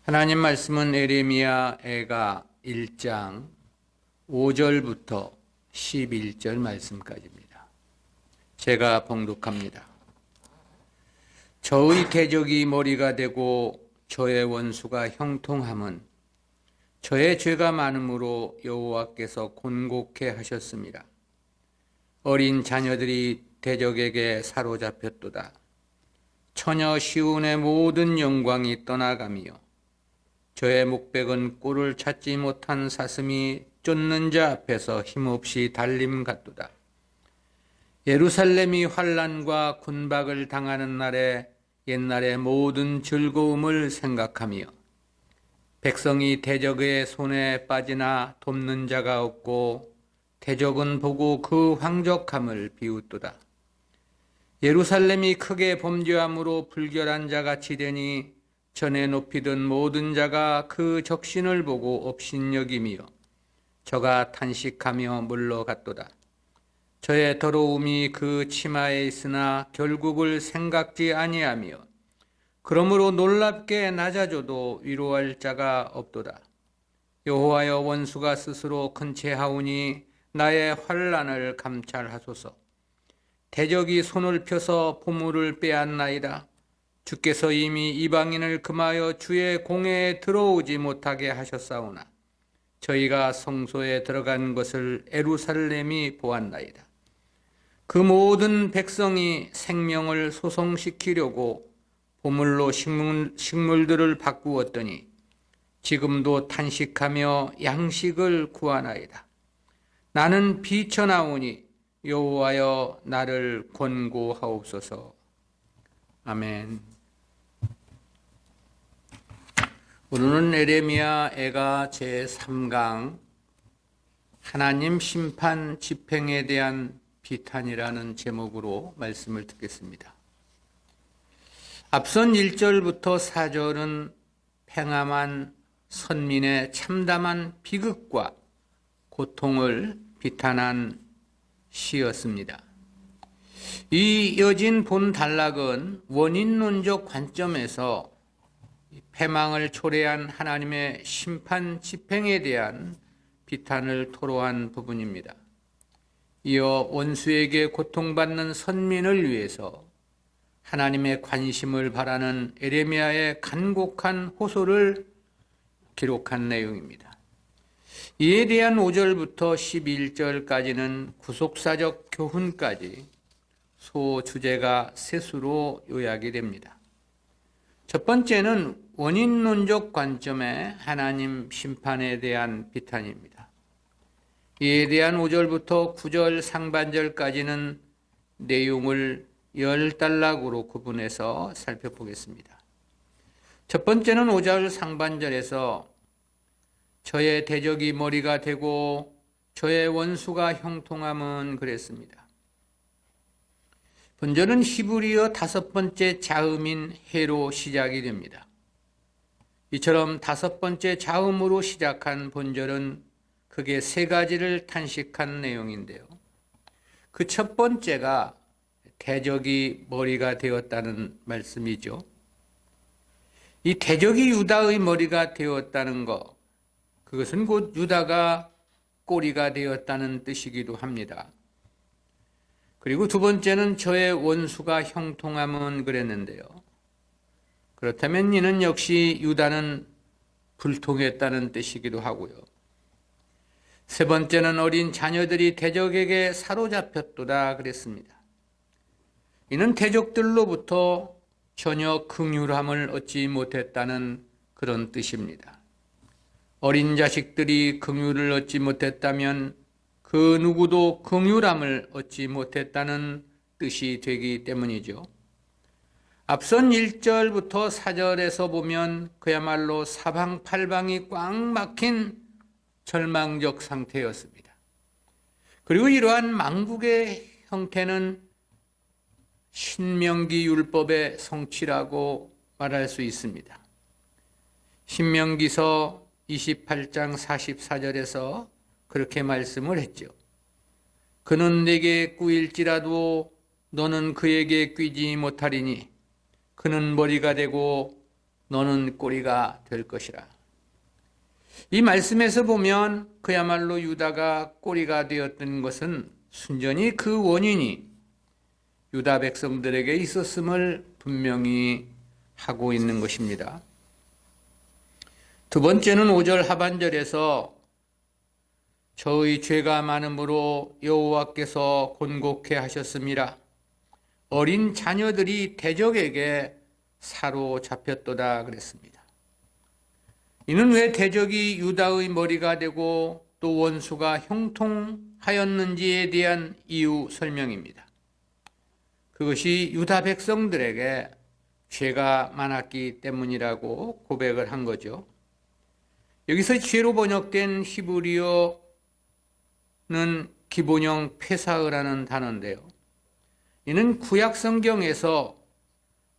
하나님 말씀은 에레미야 애가 1장 5절부터 11절 말씀까지입니다. 제가 봉독합니다. 저의 대적이 머리가 되고 저의 원수가 형통함은 저의 죄가 많음으로 여호와께서 곤곡해 하셨습니다. 어린 자녀들이 대적에게 사로잡혔도다. 처녀 시온의 모든 영광이 떠나가며 저의 목백은 꼴을 찾지 못한 사슴이 쫓는 자 앞에서 힘없이 달림 같도다. 예루살렘이 환난과 군박을 당하는 날에 옛날의 모든 즐거움을 생각하며 백성이 대적의 손에 빠지나 돕는 자가 없고 대적은 보고 그 황족함을 비웃도다. 예루살렘이 크게 범죄함으로 불결한 자같이 되니 전에 높이던 모든 자가 그 적신을 보고 업신여기며 저가 탄식하며 물러갔도다. 저의 더러움이 그 치마에 있으나 결국을 생각지 아니하며 그러므로 놀랍게 낮아져도 위로할 자가 없도다. 여호와여, 원수가 스스로 큰 체하오니 나의 환난을 감찰하소서. 대적이 손을 펴서 보물을 빼앗나이다. 주께서 이미 이방인을 금하여 주의 공회에 들어오지 못하게 하셨사오나 저희가 성소에 들어간 것을 예루살렘이 보았나이다. 그 모든 백성이 생명을 소송시키려고 보물로 식물들을 바꾸었더니 지금도 탄식하며 양식을 구하나이다. 나는 비쳐나오니 여호와여, 나를 권고하옵소서. 아멘. 오늘은 에레미야 애가 제3강 하나님 심판 집행에 대한 비탄이라는 제목으로 말씀을 듣겠습니다. 앞선 1절부터 4절은 팽함한 선민의 참담한 비극과 고통을 비탄한 시였습니다. 이 이어진 본 단락은 원인론적 관점에서 패망을 초래한 하나님의 심판 집행에 대한 비탄을 토로한 부분입니다. 이어 원수에게 고통받는 선민을 위해서 하나님의 관심을 바라는 에레미야의 간곡한 호소를 기록한 내용입니다. 이에 대한 5절부터 11절까지는 구속사적 교훈까지 소주제가 셋으로 요약이 됩니다. 첫 번째는 원인론적 관점의 하나님 심판에 대한 비탄입니다. 이에 대한 5절부터 9절 상반절까지는 내용을 10단락으로 구분해서 살펴보겠습니다. 첫 번째는 5절 상반절에서 저의 대적이 머리가 되고 저의 원수가 형통함은 그랬습니다. 본절은 히브리어 5번째 자음인 해로 시작이 됩니다. 이처럼 5번째 자음으로 시작한 본절은 크게 3가지를 탄식한 내용인데요. 그 첫 번째가 대적이 머리가 되었다는 말씀이죠. 이 대적이 유다의 머리가 되었다는 것, 그것은 곧 유다가 꼬리가 되었다는 뜻이기도 합니다. 그리고 두 번째는 저의 원수가 형통함은 그랬는데요. 그렇다면 이는 역시 유다는 불통했다는 뜻이기도 하고요. 세 번째는 어린 자녀들이 대적에게 사로잡혔도다 그랬습니다. 이는 대적들로부터 전혀 긍휼함을 얻지 못했다는 그런 뜻입니다. 어린 자식들이 긍휼을 얻지 못했다면 그 누구도 긍휼함을 얻지 못했다는 뜻이 되기 때문이죠. 앞선 1절부터 4절에서 보면 그야말로 사방팔방이 꽉 막힌 절망적 상태였습니다. 그리고 이러한 망국의 형태는 신명기 율법의 성취라고 말할 수 있습니다. 신명기서 28장 44절에서 그렇게 말씀을 했죠. 그는 내게 꾸일지라도 너는 그에게 뀌지 못하리니 그는 머리가 되고 너는 꼬리가 될 것이라. 이 말씀에서 보면 그야말로 유다가 꼬리가 되었던 것은 순전히 그 원인이 유다 백성들에게 있었음을 분명히 하고 있는 것입니다. 두 번째는 5절 하반절에서 저의 죄가 많음으로 여호와께서 곤곡해 하셨습니다. 어린 자녀들이 대적에게 사로잡혔도다 그랬습니다. 이는 왜 대적이 유다의 머리가 되고 또 원수가 형통하였는지에 대한 이유 설명입니다. 그것이 유다 백성들에게 죄가 많았기 때문이라고 고백을 한 거죠. 여기서 죄로 번역된 히브리어는 기본형 페사흐라는 단어인데요. 이는 구약 성경에서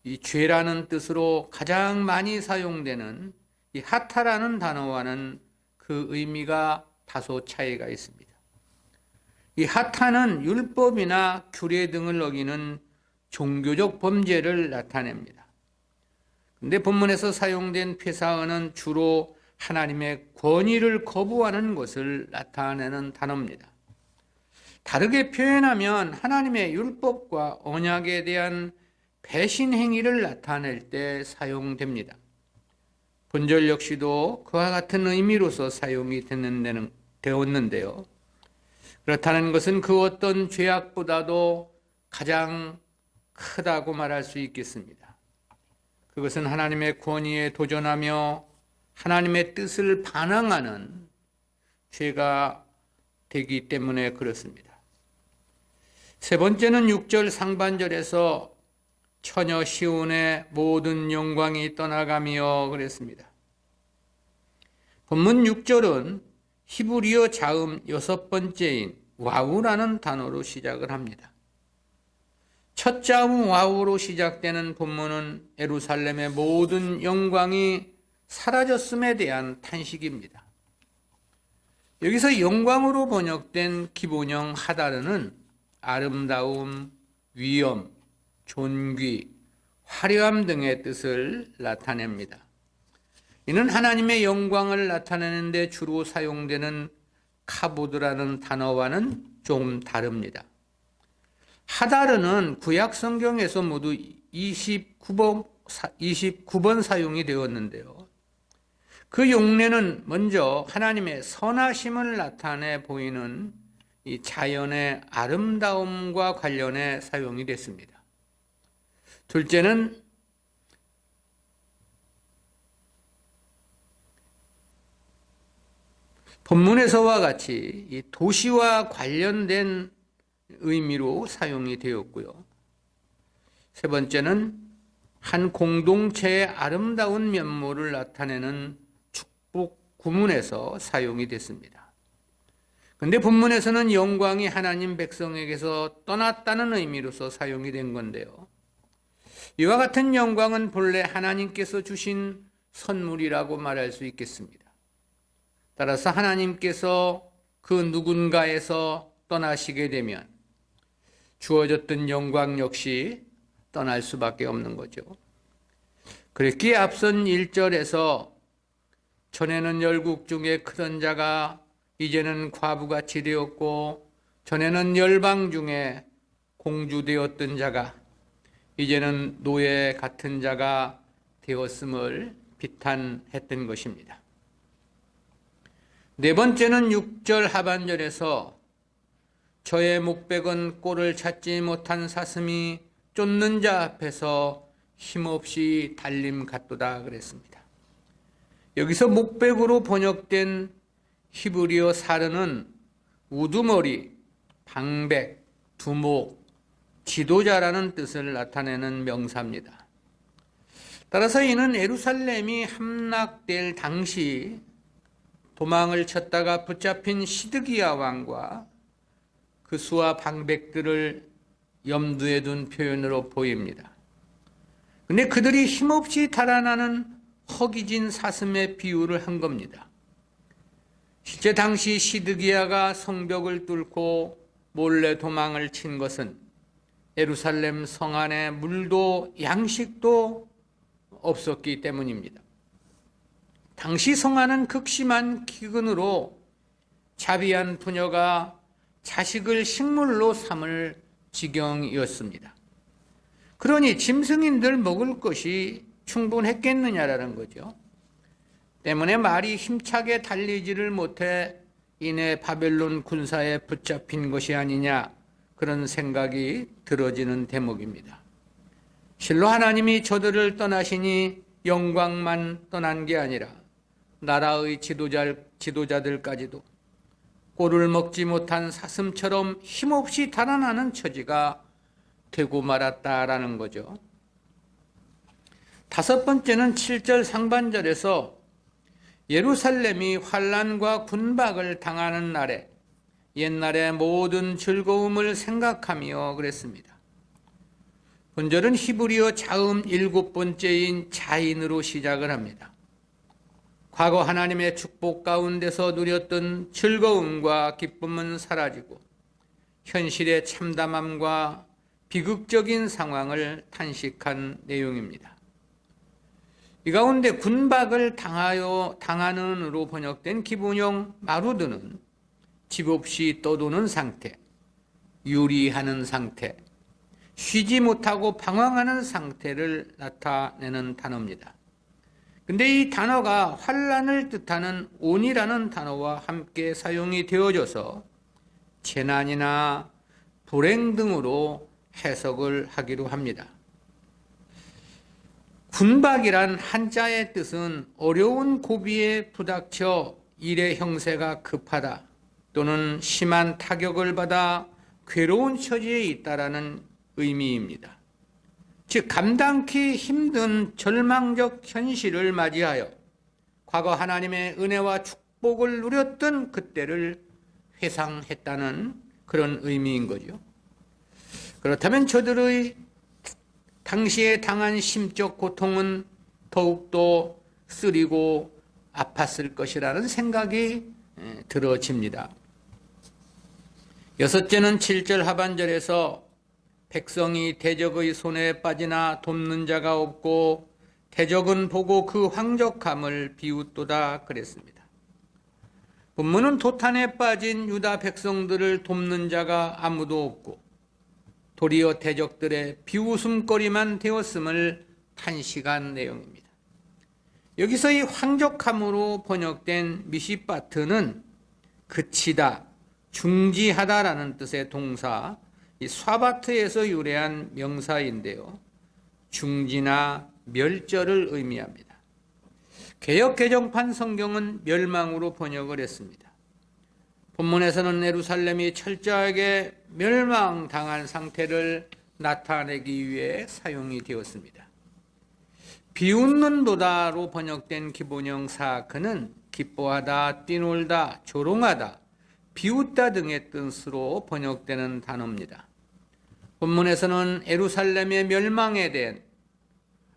이 죄라는 뜻으로 가장 많이 사용되는 이 하타라는 단어와는 그 의미가 다소 차이가 있습니다. 이 하타는 율법이나 규례 등을 어기는 종교적 범죄를 나타냅니다. 그런데 본문에서 사용된 페사흐는 주로 하나님의 권위를 거부하는 것을 나타내는 단어입니다. 다르게 표현하면 하나님의 율법과 언약에 대한 배신 행위를 나타낼 때 사용됩니다. 본절 역시도 그와 같은 의미로서 사용이 되었는데요. 그렇다는 것은 그 어떤 죄악보다도 가장 크다고 말할 수 있겠습니다. 그것은 하나님의 권위에 도전하며 하나님의 뜻을 반항하는 죄가 되기 때문에 그렇습니다. 세 번째는 6절 상반절에서 처녀 시온의 모든 영광이 떠나가며 그랬습니다. 본문 6절은 히브리어 자음 6번째인 와우라는 단어로 시작을 합니다. 첫 자음 와우로 시작되는 본문은 예루살렘의 모든 영광이 사라졌음에 대한 탄식입니다. 여기서 영광으로 번역된 기본형 하다르는 아름다움, 위엄, 존귀, 화려함 등의 뜻을 나타냅니다. 이는 하나님의 영광을 나타내는 데 주로 사용되는 카보드라는 단어와는 좀 다릅니다. 하다르는 구약 성경에서 모두 29번 사용이 되었는데요. 그 용례는 먼저 하나님의 선하심을 나타내 보이는 이 자연의 아름다움과 관련해 사용이 됐습니다. 둘째는 본문에서와 같이 이 도시와 관련된 의미로 사용이 되었고요. 세 번째는 한 공동체의 아름다운 면모를 나타내는 축복 구문에서 사용이 됐습니다. 그런데 본문에서는 영광이 하나님 백성에게서 떠났다는 의미로서 사용이 된 건데요. 이와 같은 영광은 본래 하나님께서 주신 선물이라고 말할 수 있겠습니다. 따라서 하나님께서 그 누군가에서 떠나시게 되면 주어졌던 영광 역시 떠날 수밖에 없는 거죠. 그랬기에 앞선 1절에서 전에는 열국 중에 크던 자가 이제는 과부같이 되었고 전에는 열방 중에 공주되었던 자가 이제는 노예 같은 자가 되었음을 비탄했던 것입니다. 네 번째는 6절 하반절에서 저의 목백은 꼴을 찾지 못한 사슴이 쫓는 자 앞에서 힘없이 달림 같도다 그랬습니다. 여기서 목백으로 번역된 히브리어 사르는 우두머리, 방백, 두목, 지도자라는 뜻을 나타내는 명사입니다. 따라서 이는 예루살렘이 함락될 당시 도망을 쳤다가 붙잡힌 시드기야 왕과 그 수하 방백들을 염두에 둔 표현으로 보입니다. 그런데 그들이 힘없이 달아나는 허기진 사슴의 비유를 한 겁니다. 실제 당시 시드기야가 성벽을 뚫고 몰래 도망을 친 것은 예루살렘 성 안에 물도 양식도 없었기 때문입니다. 당시 성화는 극심한 기근으로 자비한 부녀가 자식을 식물로 삼을 지경이었습니다. 그러니 짐승인들 먹을 것이 충분했겠느냐라는 거죠. 때문에 말이 힘차게 달리지를 못해 이내 바벨론 군사에 붙잡힌 것이 아니냐, 그런 생각이 들어지는 대목입니다. 실로 하나님이 저들을 떠나시니 영광만 떠난 게 아니라 나라의 지도자들까지도 꼴을 먹지 못한 사슴처럼 힘없이 달아나는 처지가 되고 말았다라는 거죠. 다섯 번째는 7절 상반절에서 예루살렘이 환난과 군박을 당하는 날에 옛날의 모든 즐거움을 생각하며 그랬습니다. 본절은 히브리어 자음 7번째인 자인으로 시작을 합니다. 과거 하나님의 축복 가운데서 누렸던 즐거움과 기쁨은 사라지고 현실의 참담함과 비극적인 상황을 탄식한 내용입니다. 이 가운데 군박을 당하는으로 번역된 기본형 마루드는 집 없이 떠도는 상태, 유리하는 상태, 쉬지 못하고 방황하는 상태를 나타내는 단어입니다. 근데 이 단어가 환난을 뜻하는 온이라는 단어와 함께 사용이 되어져서 재난이나 불행 등으로 해석을 하기로 합니다. 군박이란 한자의 뜻은 어려운 고비에 부닥쳐 일의 형세가 급하다 또는 심한 타격을 받아 괴로운 처지에 있다라는 의미입니다. 즉 감당기 힘든 절망적 현실을 맞이하여 과거 하나님의 은혜와 축복을 누렸던 그때를 회상했다는 그런 의미인 거죠. 그렇다면 저들의 당시에 당한 심적 고통은 더욱더 쓰리고 아팠을 것이라는 생각이 들어집니다. 여섯째는 7절 하반절에서 백성이 대적의 손에 빠지나 돕는 자가 없고 대적은 보고 그 황족함을 비웃도다 그랬습니다. 본문은 도탄에 빠진 유다 백성들을 돕는 자가 아무도 없고 도리어 대적들의 비웃음거리만 되었음을 탄식한 내용입니다. 여기서 이 황족함으로 번역된 미시바트는 그치다, 중지하다라는 뜻의 동사 이 스와바트에서 유래한 명사인데요. 중지나 멸절을 의미합니다. 개역 개정판 성경은 멸망으로 번역을 했습니다. 본문에서는 예루살렘이 철저하게 멸망당한 상태를 나타내기 위해 사용이 되었습니다. 비웃는도다로 번역된 기본형 사크는 기뻐하다, 뛰놀다, 조롱하다, 비웃다 등의 뜻으로 번역되는 단어입니다. 본문에서는 예루살렘의 멸망에 대한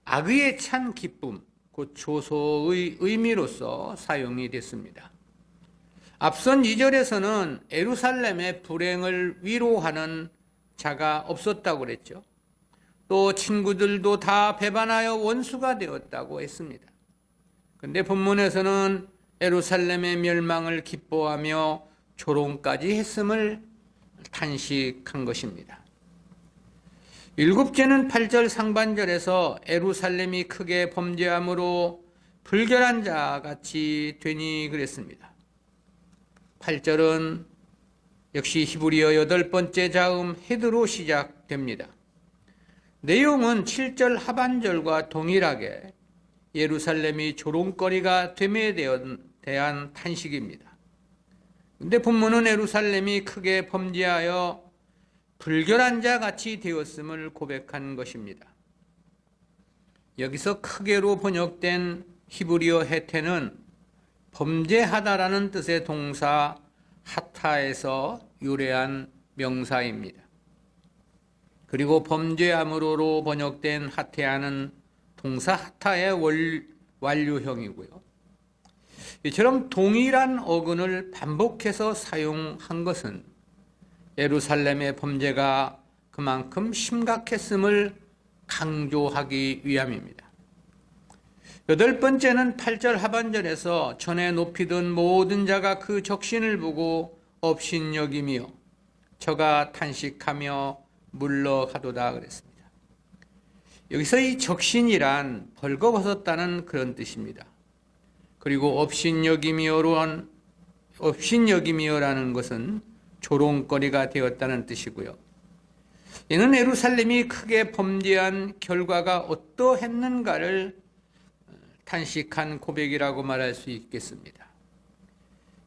악의에 찬 기쁨, 곧 조소의 의미로서 사용이 됐습니다. 앞선 2절에서는 예루살렘의 불행을 위로하는 자가 없었다고 그랬죠. 또 친구들도 다 배반하여 원수가 되었다고 했습니다. 그런데 본문에서는 예루살렘의 멸망을 기뻐하며 조롱까지 했음을 탄식한 것입니다. 일곱째는 8절 상반절에서 예루살렘이 크게 범죄함으로 불결한 자같이 되니 그랬습니다. 8절은 역시 히브리어 8번째 자음 헤드로 시작됩니다. 내용은 7절 하반절과 동일하게 예루살렘이 조롱거리가 됨에 대한 탄식입니다. 그런데 본문은 예루살렘이 크게 범죄하여 불결한 자같이 되었음을 고백한 것입니다. 여기서 크게로 번역된 히브리어 헤테는 범죄하다라는 뜻의 동사 하타에서 유래한 명사입니다. 그리고 범죄함으로로 번역된 하테아는 동사 하타의 완료형이고요. 이처럼 동일한 어근을 반복해서 사용한 것은 예루살렘의 범죄가 그만큼 심각했음을 강조하기 위함입니다. 여덟 번째는 8절 하반절에서 전에 높이던 모든 자가 그 적신을 보고 업신여기며 저가 탄식하며 물러가도다 그랬습니다. 여기서 이 적신이란 벌거벗었다는 그런 뜻입니다. 그리고 업신여기며라는 것은 조롱거리가 되었다는 뜻이고요. 이는 예루살렘이 크게 범죄한 결과가 어떠했는가를 탄식한 고백이라고 말할 수 있겠습니다.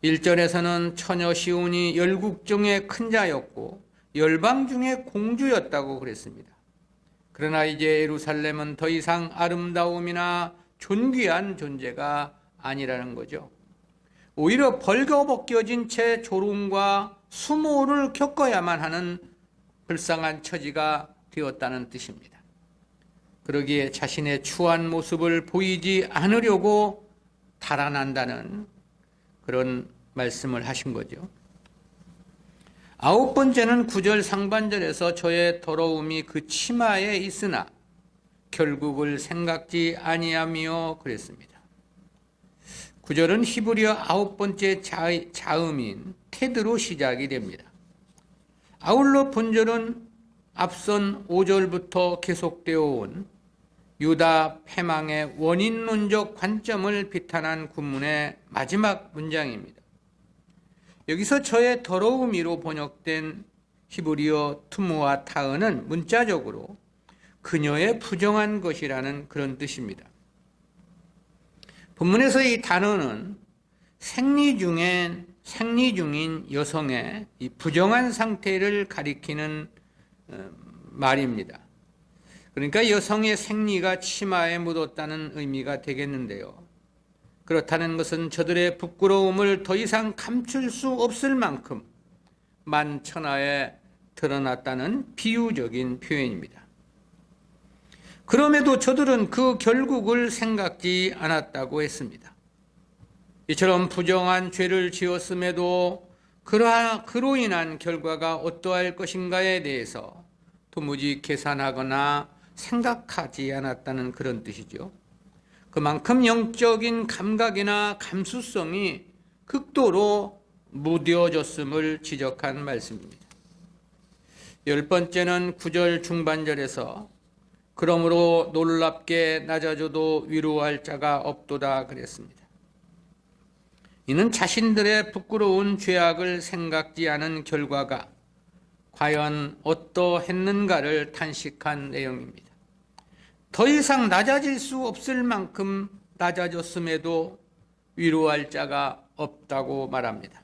1절에서는 처녀 시온이 열국 중에 큰 자였고 열방 중에 공주였다고 그랬습니다. 그러나 이제 예루살렘은 더 이상 아름다움이나 존귀한 존재가 아니라는 거죠. 오히려 벌거벗겨진 채 조롱과 수모를 겪어야만 하는 불쌍한 처지가 되었다는 뜻입니다. 그러기에 자신의 추한 모습을 보이지 않으려고 달아난다는 그런 말씀을 하신 거죠. 아홉 번째는 9절 상반절에서 저의 더러움이 그 치마에 있으나 결국을 생각지 아니하며 그랬습니다. 9절은 히브리어 아홉 번째 자음인 테드로 시작이 됩니다. 아울러 본절은 앞선 5절부터 계속되어 온 유다 패망의 원인론적 관점을 비탄한 군문의 마지막 문장입니다. 여기서 저의 더러움이로 번역된 히브리어 투무와 타은은 문자적으로 그녀의 부정한 것이라는 그런 뜻입니다. 본문에서 이 단어는 생리 중인 여성의 이 부정한 상태를 가리키는 말입니다. 그러니까 여성의 생리가 치마에 묻었다는 의미가 되겠는데요. 그렇다는 것은 저들의 부끄러움을 더 이상 감출 수 없을 만큼 만천하에 드러났다는 비유적인 표현입니다. 그럼에도 저들은 그 결국을 생각지 않았다고 했습니다. 이처럼 부정한 죄를 지었음에도 그로 인한 결과가 어떠할 것인가에 대해서 도무지 계산하거나 생각하지 않았다는 그런 뜻이죠. 그만큼 영적인 감각이나 감수성이 극도로 무뎌졌음을 지적한 말씀입니다. 열 번째는 9절 중반절에서 그러므로 놀랍게 낮아져도 위로할 자가 없도다 그랬습니다. 이는 자신들의 부끄러운 죄악을 생각지 않은 결과가 과연 어떠했는가를 탄식한 내용입니다. 더 이상 낮아질 수 없을 만큼 낮아졌음에도 위로할 자가 없다고 말합니다.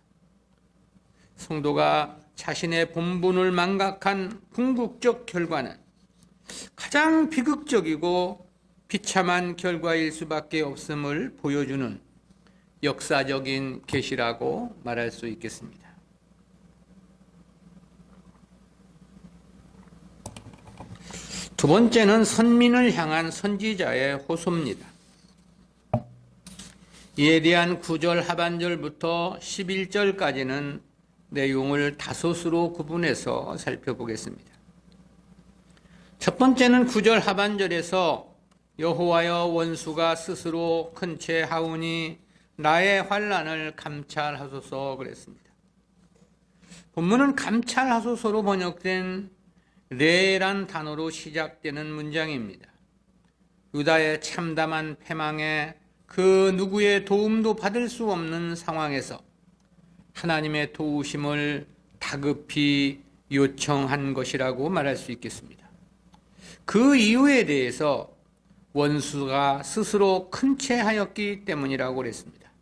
성도가 자신의 본분을 망각한 궁극적 결과는 가장 비극적이고 비참한 결과일 수밖에 없음을 보여주는 역사적인 계시라고 말할 수 있겠습니다. 두 번째는 선민을 향한 선지자의 호소입니다. 이에 대한 9절 하반절부터 11절까지는 내용을 다소수로 구분해서 살펴보겠습니다. 첫 번째는 9절 하반절에서 여호와여 원수가 스스로 큰 채 하오니 나의 환난을 감찰하소서 그랬습니다. 본문은 감찰하소서로 번역된 레란 단어로 시작되는 문장입니다. 유다의 참담한 패망에 그 누구의 도움도 받을 수 없는 상황에서 하나님의 도우심을 다급히 요청한 것이라고 말할 수 있겠습니다. 그 이유에 대해서 원수가 스스로 큰 채 하였기 때문이라고 그랬습니다.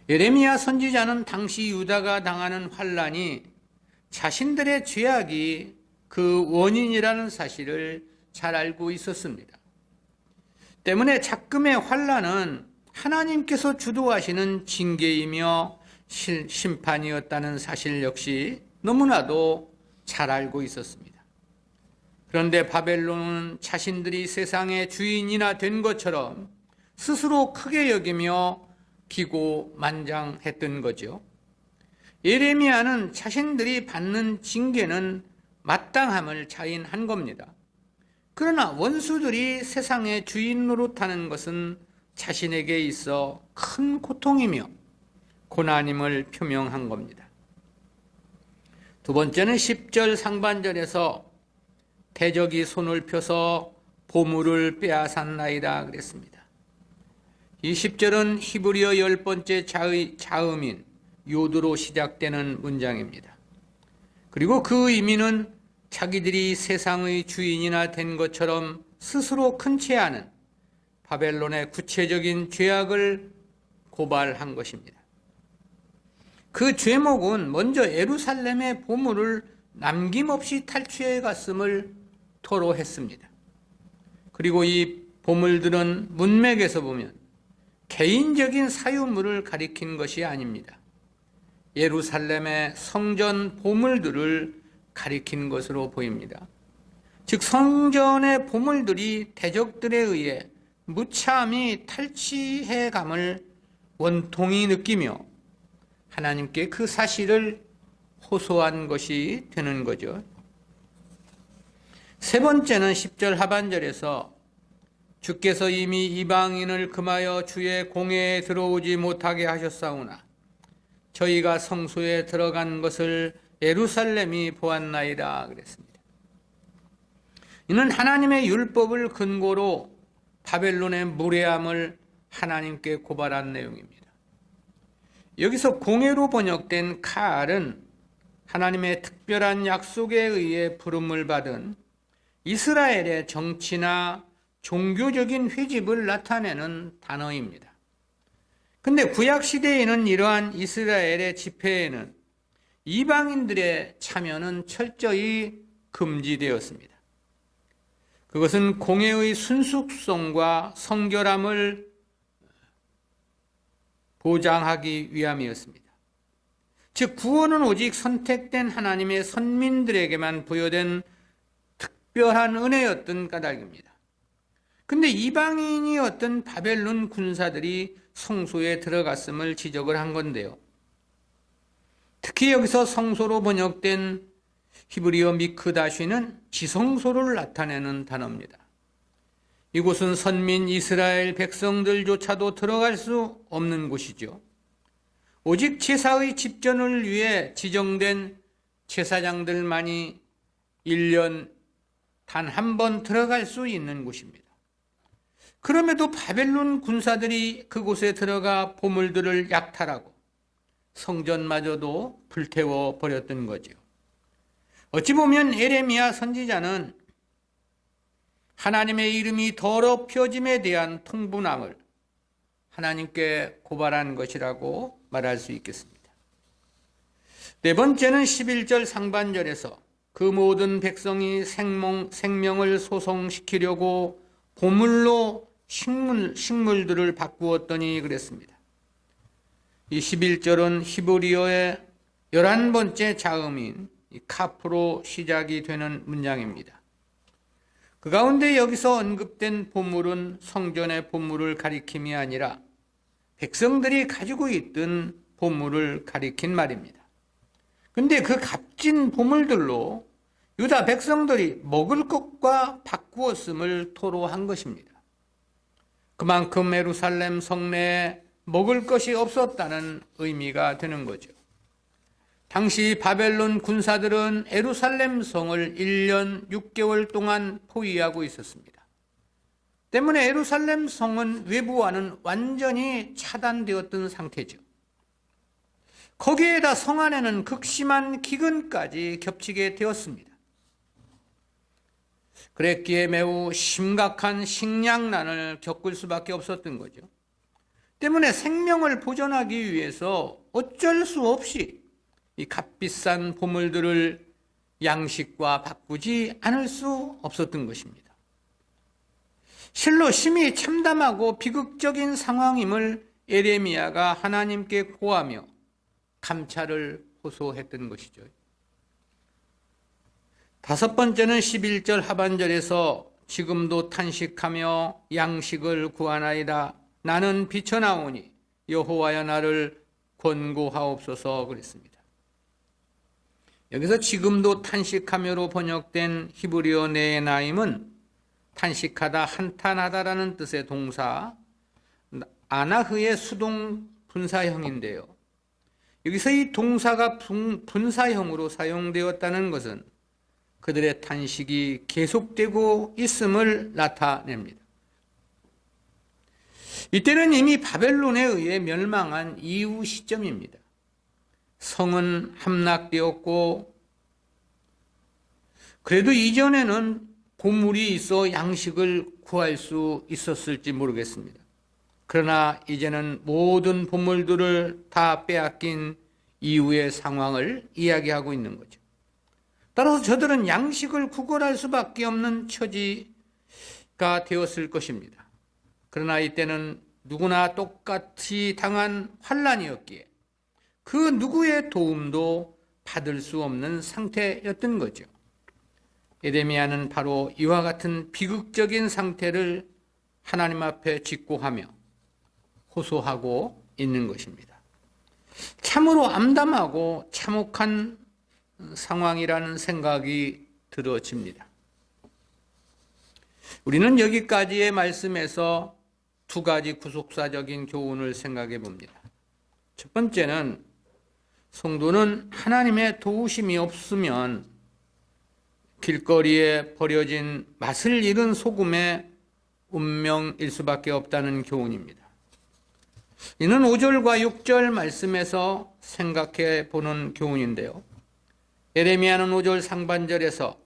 예레미야 선지자는 당시 유다가 당하는 환난이 자신들의 죄악이 그 원인이라는 사실을 잘 알고 있었습니다. 때문에 작금의 환난은 하나님께서 주도하시는 징계이며 심판이었다는 사실 역시 너무나도 잘 알고 있었습니다. 그런데 바벨론은 자신들이 세상의 주인이나 된 것처럼 스스로 크게 여기며 기고만장했던 거죠. 예레미야는 자신들이 받는 징계는 마땅함을 자인한 겁니다. 그러나 원수들이 세상의 주인 노릇하는 것은 자신에게 있어 큰 고통이며 고난임을 표명한 겁니다. 두 번째는 10절 상반절에서 대적이 손을 펴서 보물을 빼앗았나이다 그랬습니다. 이 10절은 히브리어 10번째 자음인 요드로 시작되는 문장입니다. 그리고 그 의미는 자기들이 세상의 주인이나 된 것처럼 스스로 큰 채하는 바벨론의 구체적인 죄악을 고발한 것입니다. 그 죄목은 먼저 예루살렘의 보물을 남김없이 탈취해 갔음을 토로했습니다. 그리고 이 보물들은 문맥에서 보면 개인적인 사유물을 가리킨 것이 아닙니다. 예루살렘의 성전 보물들을 가리킨 것으로 보입니다. 즉 성전의 보물들이 대적들에 의해 무참히 탈취해감을 원통이 느끼며 하나님께 그 사실을 호소한 것이 되는 거죠. 세 번째는 10절 하반절에서 주께서 이미 이방인을 금하여 주의 공회에 들어오지 못하게 하셨사오나 저희가 성소에 들어간 것을 예루살렘이 보았나이다 그랬습니다. 이는 하나님의 율법을 근거로 바벨론의 무례함을 하나님께 고발한 내용입니다. 여기서 공회로 번역된 칼은 하나님의 특별한 약속에 의해 부름을 받은 이스라엘의 정치나 종교적인 회집을 나타내는 단어입니다. 근데 구약시대에는 이러한 이스라엘의 집회에는 이방인들의 참여는 철저히 금지되었습니다. 그것은 공회의 순수성과 성결함을 보장하기 위함이었습니다. 즉 구원은 오직 선택된 하나님의 선민들에게만 부여된 특별한 은혜였던 까닭입니다. 근데 이방인이었던 바벨론 군사들이 성소에 들어갔음을 지적을 한 건데요. 특히 여기서 성소로 번역된 히브리어 미크다시는 지성소를 나타내는 단어입니다. 이곳은 선민 이스라엘 백성들조차도 들어갈 수 없는 곳이죠. 오직 제사의 집전을 위해 지정된 제사장들만이 1년 단 한 번 들어갈 수 있는 곳입니다. 그럼에도 바벨론 군사들이 그곳에 들어가 보물들을 약탈하고 성전마저도 불태워 버렸던 거죠. 어찌 보면 예레미야 선지자는 하나님의 이름이 더럽혀짐에 대한 통분함을 하나님께 고발한 것이라고 말할 수 있겠습니다. 네 번째는 11절 상반절에서 그 모든 백성이 생명을 소송시키려고 보물로 식물들을 바꾸었더니 그랬습니다. 이 11절은 히브리어의 11번째 자음인 카프로 시작이 되는 문장입니다. 그 가운데 여기서 언급된 보물은 성전의 보물을 가리킴이 아니라 백성들이 가지고 있던 보물을 가리킨 말입니다. 근데 그 값진 보물들로 유다 백성들이 먹을 것과 바꾸었음을 토로한 것입니다. 그만큼 예루살렘 성내에 먹을 것이 없었다는 의미가 되는 거죠. 당시 바벨론 군사들은 예루살렘 성을 1년 6개월 동안 포위하고 있었습니다. 때문에 예루살렘 성은 외부와는 완전히 차단되었던 상태죠. 거기에다 성 안에는 극심한 기근까지 겹치게 되었습니다. 그랬기에 매우 심각한 식량난을 겪을 수밖에 없었던 거죠. 때문에 생명을 보존하기 위해서 어쩔 수 없이 이 값비싼 보물들을 양식과 바꾸지 않을 수 없었던 것입니다. 실로 심히 참담하고 비극적인 상황임을 예레미야가 하나님께 고하며 감찰을 호소했던 것이죠. 다섯 번째는 11절 하반절에서 지금도 탄식하며 양식을 구하나이다. 나는 비쳐나오니 여호와여 나를 권고하옵소서 그랬습니다. 여기서 지금도 탄식하며로 번역된 히브리어 네나임은 탄식하다, 한탄하다라는 뜻의 동사 아나흐의 수동 분사형인데요. 여기서 이 동사가 분사형으로 사용되었다는 것은 그들의 탄식이 계속되고 있음을 나타냅니다. 이때는 이미 바벨론에 의해 멸망한 이후 시점입니다. 성은 함락되었고, 그래도 이전에는 보물이 있어 양식을 구할 수 있었을지 모르겠습니다. 그러나 이제는 모든 보물들을 다 빼앗긴 이후의 상황을 이야기하고 있는 거죠. 따라서 저들은 양식을 구걸할 수밖에 없는 처지가 되었을 것입니다. 그러나 이때는 누구나 똑같이 당한 환난이었기에 그 누구의 도움도 받을 수 없는 상태였던 거죠. 예레미야는 바로 이와 같은 비극적인 상태를 하나님 앞에 직고하며 호소하고 있는 것입니다. 참으로 암담하고 참혹한 상황이라는 생각이 들어집니다. 우리는 여기까지의 말씀에서 두 가지 구속사적인 교훈을 생각해 봅니다. 첫 번째는 성도는 하나님의 도우심이 없으면 길거리에 버려진 맛을 잃은 소금의 운명일 수밖에 없다는 교훈입니다. 이는 5절과 6절 말씀에서 생각해 보는 교훈인데요. 예레미야는 5절 상반절에서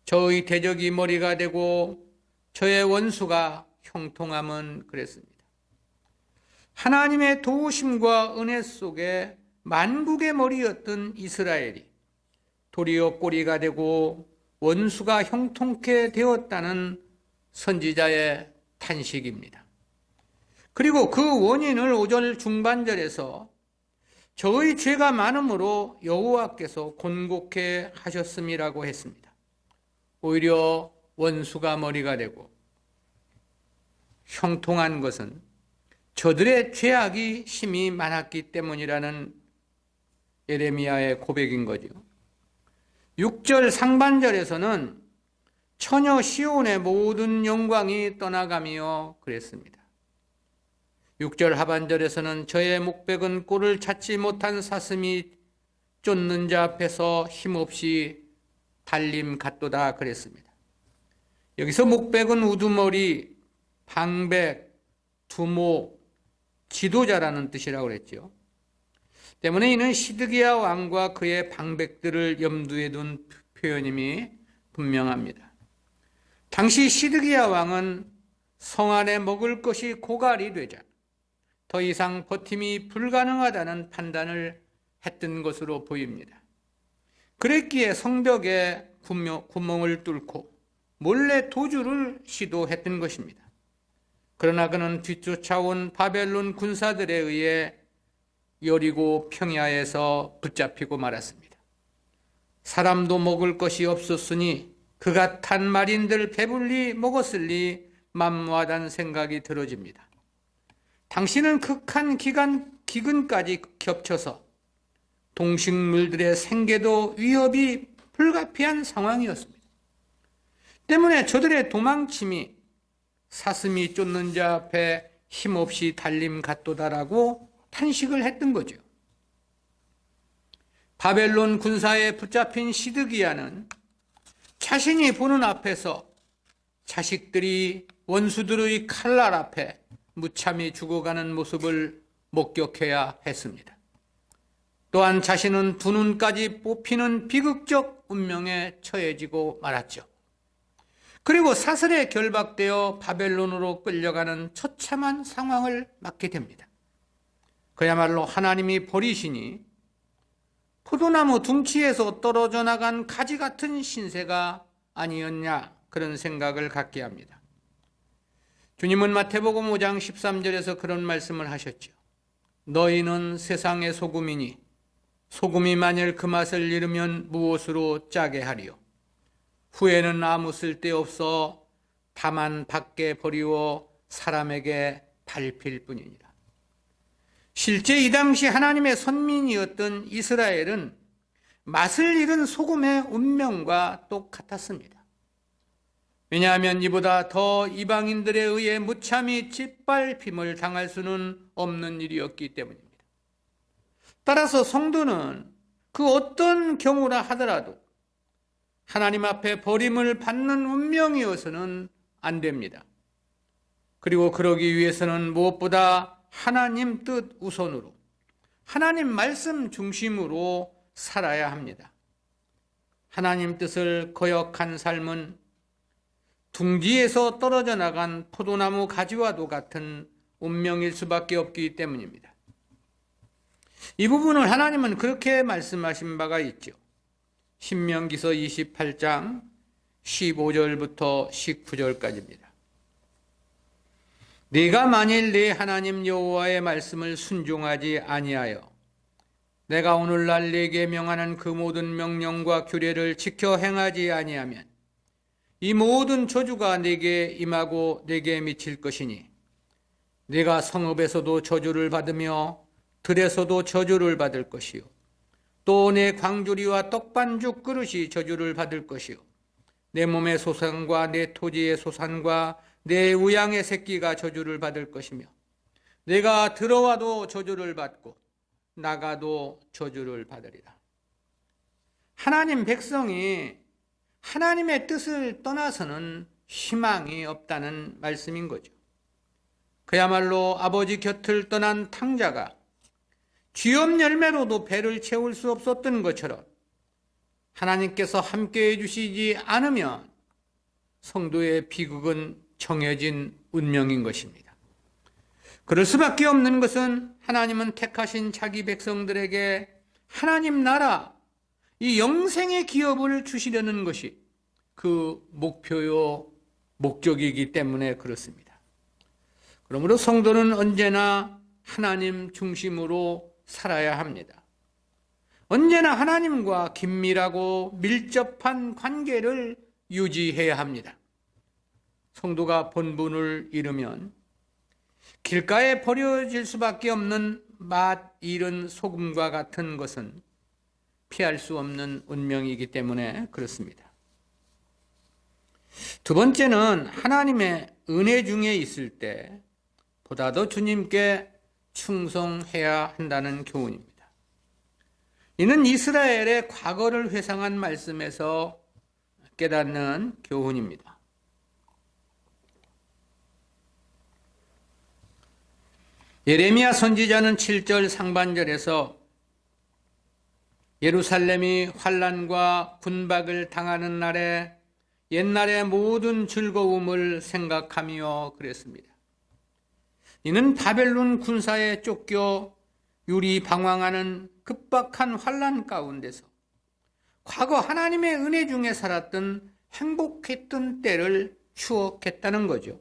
저의 대적이 머리가 되고 저의 원수가 형통함은 그랬습니다. 하나님의 도우심과 은혜 속에 만국의 머리였던 이스라엘이 도리어 꼬리가 되고 원수가 형통케 되었다는 선지자의 탄식입니다. 그리고 그 원인을 5절 중반절에서 저의 죄가 많음으로 여호와께서 곤곡해 하셨음이라고 했습니다. 오히려 원수가 머리가 되고 형통한 것은 저들의 죄악이 심히 많았기 때문이라는 예레미야의 고백인 거죠. 6절 상반절에서는 처녀 시온의 모든 영광이 떠나가며 그랬습니다. 6절 하반절에서는 저의 목백은 꼴을 찾지 못한 사슴이 쫓는 자 앞에서 힘없이 달림 같도다 그랬습니다. 여기서 목백은 우두머리, 방백, 두목, 지도자라는 뜻이라고 그랬죠. 때문에 이는 시드기야 왕과 그의 방백들을 염두에 둔 표현임이 분명합니다. 당시 시드기야 왕은 성 안에 먹을 것이 고갈이 되자 더 이상 버팀이 불가능하다는 판단을 했던 것으로 보입니다. 그랬기에 성벽에 구멍을 뚫고 몰래 도주를 시도했던 것입니다. 그러나 그는 뒤쫓아온 바벨론 군사들에 의해 여리고 평야에서 붙잡히고 말았습니다. 사람도 먹을 것이 없었으니 그가 탄 말인들 배불리 먹었으리 만무하다는 생각이 들어집니다. 당신은 극한 기근까지 겹쳐서 동식물들의 생계도 위협이 불가피한 상황이었습니다. 때문에 저들의 도망침이 사슴이 쫓는 자 앞에 힘없이 달림 같도다라고 탄식을 했던 거죠. 바벨론 군사에 붙잡힌 시드기야는 자신이 보는 앞에서 자식들이 원수들의 칼날 앞에 무참히 죽어가는 모습을 목격해야 했습니다. 또한 자신은 두 눈까지 뽑히는 비극적 운명에 처해지고 말았죠. 그리고 사슬에 결박되어 바벨론으로 끌려가는 처참한 상황을 맞게 됩니다. 그야말로 하나님이 버리시니 포도나무 둥치에서 떨어져 나간 가지 같은 신세가 아니었냐, 그런 생각을 갖게 합니다. 주님은 마태복음 5장 13절에서 그런 말씀을 하셨죠. 너희는 세상의 소금이니 소금이 만일 그 맛을 잃으면 무엇으로 짜게 하리요. 후에는 아무 쓸데없어 다만 밖에 버리워 사람에게 밟힐 뿐이니라. 실제 이 당시 하나님의 선민이었던 이스라엘은 맛을 잃은 소금의 운명과 똑같았습니다. 왜냐하면 이보다 더 이방인들에 의해 무참히 짓밟힘을 당할 수는 없는 일이었기 때문입니다. 따라서 성도는 그 어떤 경우라 하더라도 하나님 앞에 버림을 받는 운명이어서는 안 됩니다. 그리고 그러기 위해서는 무엇보다 하나님 뜻 우선으로, 하나님 말씀 중심으로 살아야 합니다. 하나님 뜻을 거역한 삶은 둥지에서 떨어져 나간 포도나무 가지와도 같은 운명일 수밖에 없기 때문입니다. 이 부분을 하나님은 그렇게 말씀하신 바가 있죠. 신명기서 28장 15절부터 19절까지입니다. 네가 만일 네 하나님 여호와의 말씀을 순종하지 아니하여 내가 오늘날 네게 명하는 그 모든 명령과 규례를 지켜 행하지 아니하면 이 모든 저주가 네게 임하고 네게 미칠 것이니 네가 성읍에서도 저주를 받으며 들에서도 저주를 받을 것이요 또 내 광주리와 떡반죽 그릇이 저주를 받을 것이요 내 몸의 소산과 내 토지의 소산과 내 우양의 새끼가 저주를 받을 것이며 내가 들어와도 저주를 받고 나가도 저주를 받으리라. 하나님 백성이 하나님의 뜻을 떠나서는 희망이 없다는 말씀인 거죠. 그야말로 아버지 곁을 떠난 탕자가 쥐업 열매로도 배를 채울 수 없었던 것처럼 하나님께서 함께해 주시지 않으면 성도의 비극은 정해진 운명인 것입니다. 그럴 수밖에 없는 것은 하나님은 택하신 자기 백성들에게 하나님 나라, 이 영생의 기업을 주시려는 것이 그 목표요 목적이기 때문에 그렇습니다. 그러므로 성도는 언제나 하나님 중심으로 살아야 합니다. 언제나 하나님과 긴밀하고 밀접한 관계를 유지해야 합니다. 성도가 본분을 잃으면 길가에 버려질 수밖에 없는 맛 잃은 소금과 같은 것은 피할 수 없는 운명이기 때문에 그렇습니다. 두 번째는 하나님의 은혜 중에 있을 때 보다 더 주님께 충성해야 한다는 교훈입니다. 이는 이스라엘의 과거를 회상한 말씀에서 깨닫는 교훈입니다. 예레미야 선지자는 7절 상반절에서 예루살렘이 환난과 군박을 당하는 날에 옛날의 모든 즐거움을 생각하며 그랬습니다. 이는 바벨론 군사에 쫓겨 유리 방황하는 급박한 환난 가운데서 과거 하나님의 은혜 중에 살았던 행복했던 때를 추억했다는 거죠.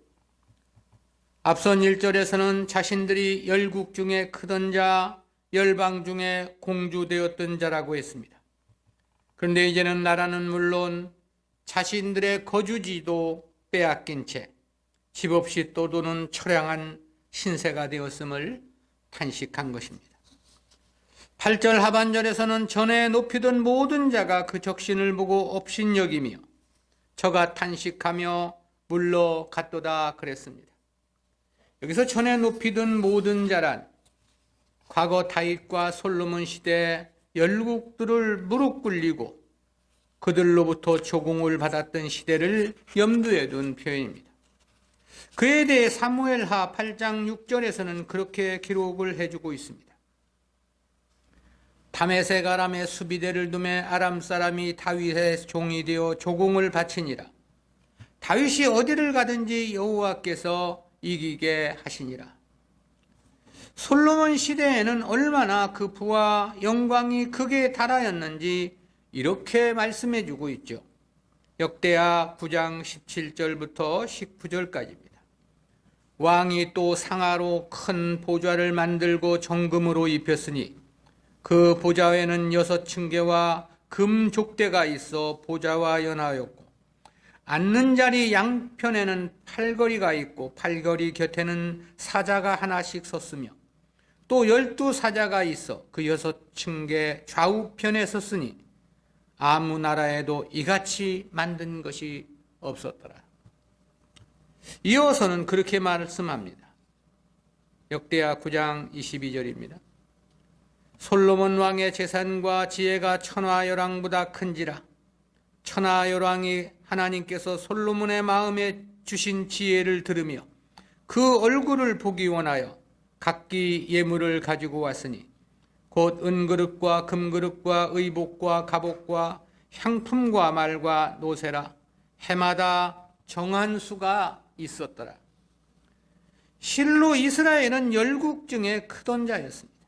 앞선 1절에서는 자신들이 열국 중에 크던 자, 열방 중에 공주되었던 자라고 했습니다. 그런데 이제는 나라는 물론 자신들의 거주지도 빼앗긴 채 집 없이 떠도는 처량한 신세가 되었음을 탄식한 것입니다. 8절 하반절에서는 전에 높이던 모든 자가 그 적신을 보고 업신여기며 저가 탄식하며 물러갔도다 그랬습니다. 여기서 전에 높이던 모든 자란 과거 다윗과 솔로몬 시대 열국들을 무릎 꿇리고 그들로부터 조공을 받았던 시대를 염두에 둔 표현입니다. 그에 대해 사무엘하 8장 6절에서는 그렇게 기록을 해주고 있습니다. 다메섹 아람의 수비대를 두매 아람 사람이 다윗의 종이 되어 조공을 바치니라. 다윗이 어디를 가든지 여호와께서 이기게 하시니라. 솔로몬 시대에는 얼마나 그 부와 영광이 극에 달하였는지 이렇게 말씀해 주고 있죠. 역대하 9장 17절부터 19절까지입니다. 왕이 또 상아로 큰 보좌를 만들고 정금으로 입혔으니 그 보좌에는 6층계와 금 족대가 있어 보좌와 연하였고 앉는 자리 양편에는 팔걸이가 있고 팔걸이 곁에는 사자가 하나씩 섰으며 또 12사자가 있어 그 6층계 좌우편에 섰으니 아무 나라에도 이같이 만든 것이 없었더라. 이어서는 그렇게 말씀합니다. 역대하 9장 22절입니다. 솔로몬 왕의 재산과 지혜가 천하열왕보다 큰지라. 천하열왕이 하나님께서 솔로몬의 마음에 주신 지혜를 들으며 그 얼굴을 보기 원하여 각기 예물을 가지고 왔으니 곧 은그릇과 금그릇과 의복과 갑옷과 향품과 말과 노새라. 해마다 정한 수가 있었더라. 실로 이스라엘은 열국 중에 크던 자였습니다.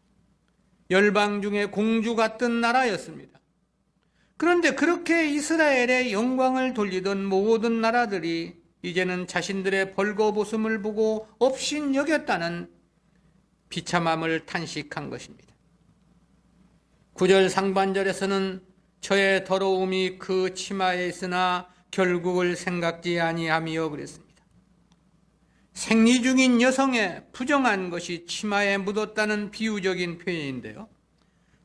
열방 중에 공주 같은 나라였습니다. 그런데 그렇게 이스라엘의 영광을 돌리던 모든 나라들이 이제는 자신들의 벌거벗음을 보고 업신여겼다는 비참함을 탄식한 것입니다. 9절 상반절에서는 저의 더러움이 그 치마에 있으나 결국을 생각지 아니하며 그랬습니다. 생리 중인 여성의 부정한 것이 치마에 묻었다는 비유적인 표현인데요.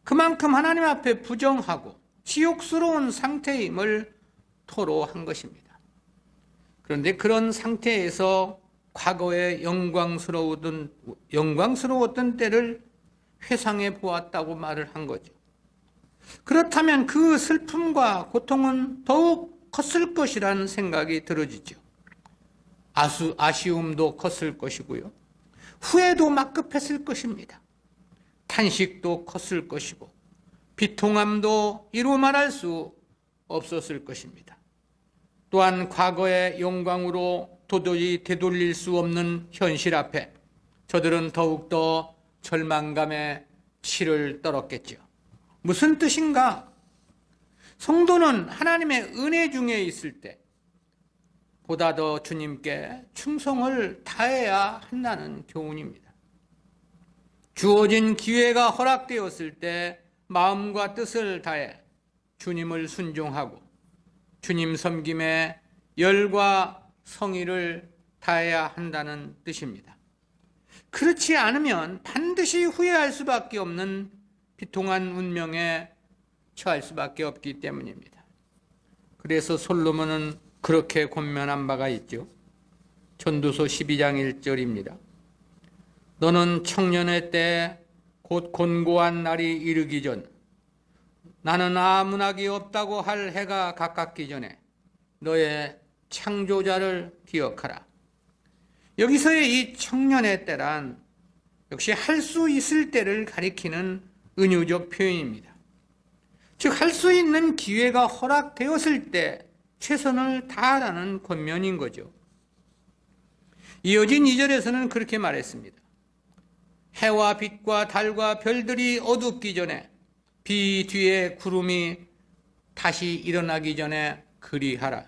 그만큼 하나님 앞에 부정하고 지옥스러운 상태임을 토로한 것입니다. 그런데 그런 상태에서 과거에 영광스러웠던 때를 회상해 보았다고 말을 한 거죠. 그렇다면 그 슬픔과 고통은 더욱 컸을 것이라는 생각이 들어지죠. 아쉬움도 컸을 것이고요. 후회도 막급했을 것입니다. 탄식도 컸을 것이고 비통함도 이루 말할 수 없었을 것입니다. 또한 과거의 영광으로 도저히 되돌릴 수 없는 현실 앞에 저들은 더욱더 절망감에 치를 떨었겠죠. 무슨 뜻인가? 성도는 하나님의 은혜 중에 있을 때 보다 더 주님께 충성을 다해야 한다는 교훈입니다. 주어진 기회가 허락되었을 때 마음과 뜻을 다해 주님을 순종하고 주님 섬김에 열과 성의를 다해야 한다는 뜻입니다. 그렇지 않으면 반드시 후회할 수밖에 없는 비통한 운명에 처할 수밖에 없기 때문입니다. 그래서 솔로몬은 그렇게 권면한 바가 있죠. 전도서 12장 1절입니다. 너는 청년의 때 곧 곤고한 날이 이르기 전 나는 아무나기 없다고 할 해가 가깝기 전에 너의 창조자를 기억하라. 여기서의 이 청년의 때란 역시 할 수 있을 때를 가리키는 은유적 표현입니다. 즉 할 수 있는 기회가 허락되었을 때 최선을 다하라는 권면인 거죠. 이어진 2절에서는 그렇게 말했습니다. 해와 빛과 달과 별들이 어둡기 전에 비 뒤에 구름이 다시 일어나기 전에 그리하라.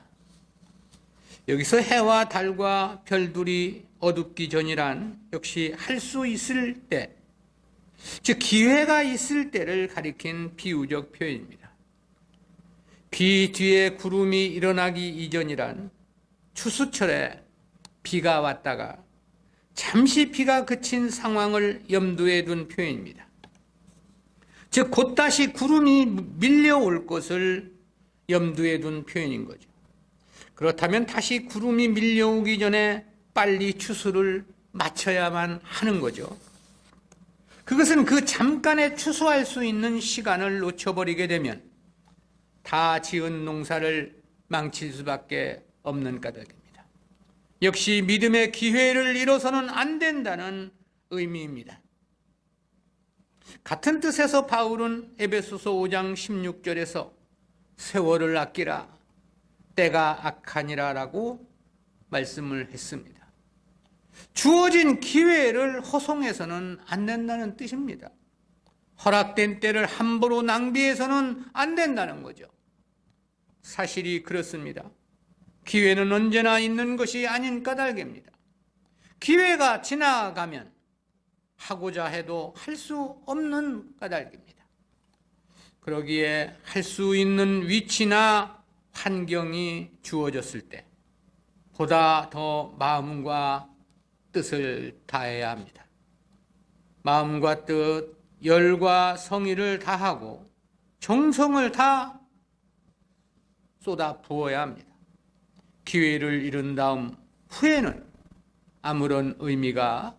여기서 해와 달과 별들이 어둡기 전이란 역시 할 수 있을 때, 즉 기회가 있을 때를 가리킨 비유적 표현입니다. 비 뒤에 구름이 일어나기 이전이란 추수철에 비가 왔다가 잠시 비가 그친 상황을 염두에 둔 표현입니다. 즉 곧 다시 구름이 밀려올 것을 염두에 둔 표현인 거죠. 그렇다면 다시 구름이 밀려오기 전에 빨리 추수를 마쳐야만 하는 거죠. 그것은 그 잠깐에 추수할 수 있는 시간을 놓쳐버리게 되면 다 지은 농사를 망칠 수밖에 없는 까닭입니다. 역시 믿음의 기회를 잃어서는 안 된다는 의미입니다. 같은 뜻에서 바울은 에베소서 5장 16절에서 세월을 아끼라 때가 악하니라 라고 말씀을 했습니다. 주어진 기회를 허송해서는 안 된다는 뜻입니다. 허락된 때를 함부로 낭비해서는 안 된다는 거죠. 사실이 그렇습니다. 기회는 언제나 있는 것이 아닌 까닭입니다. 기회가 지나가면 하고자 해도 할 수 없는 까닭입니다. 그러기에 할 수 있는 위치나 환경이 주어졌을 때 보다 더 마음과 뜻을 다해야 합니다. 마음과 뜻, 열과 성의를 다하고 정성을 다 쏟아 부어야 합니다. 기회를 잃은 다음 후에는 아무런 의미가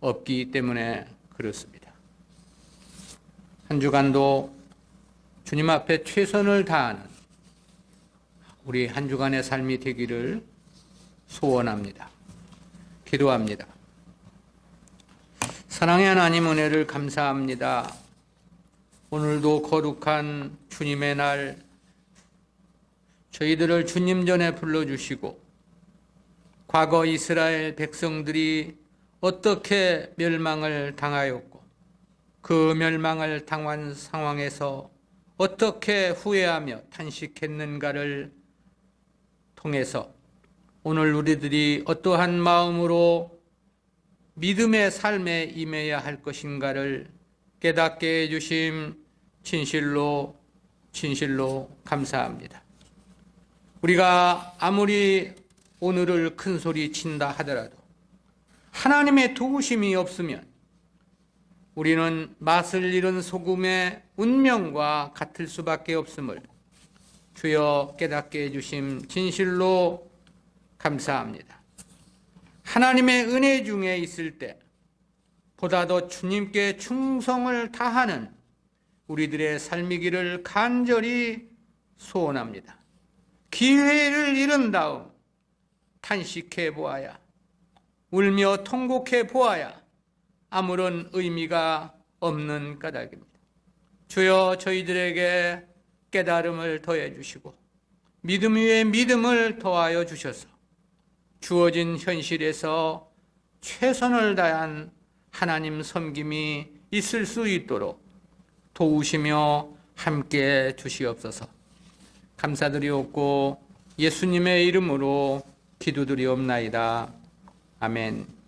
없기 때문에 그렇습니다. 한 주간도 주님 앞에 최선을 다하는 우리 한 주간의 삶이 되기를 소원합니다. 기도합니다. 사랑의 하나님, 은혜를 감사합니다. 오늘도 거룩한 주님의 날 저희들을 주님 전에 불러주시고 과거 이스라엘 백성들이 어떻게 멸망을 당하였고 그 멸망을 당한 상황에서 어떻게 후회하며 탄식했는가를 통해서 오늘 우리들이 어떠한 마음으로 믿음의 삶에 임해야 할 것인가를 깨닫게 해주심 진실로 감사합니다. 우리가 아무리 오늘을 큰 소리 친다 하더라도 하나님의 도우심이 없으면 우리는 맛을 잃은 소금의 운명과 같을 수밖에 없음을 주여 깨닫게 해주심 진실로 감사합니다. 하나님의 은혜 중에 있을 때 보다 더 주님께 충성을 다하는 우리들의 삶이기를 간절히 소원합니다. 기회를 잃은 다음 탄식해 보아야, 울며 통곡해 보아야 아무런 의미가 없는 까닭입니다. 주여 저희들에게 깨달음을 더해 주시고 믿음 위에 믿음을 더하여 주셔서 주어진 현실에서 최선을 다한 하나님 섬김이 있을 수 있도록 도우시며 함께 주시옵소서. 감사드리옵고 예수님의 이름으로 기도드리옵나이다. 아멘.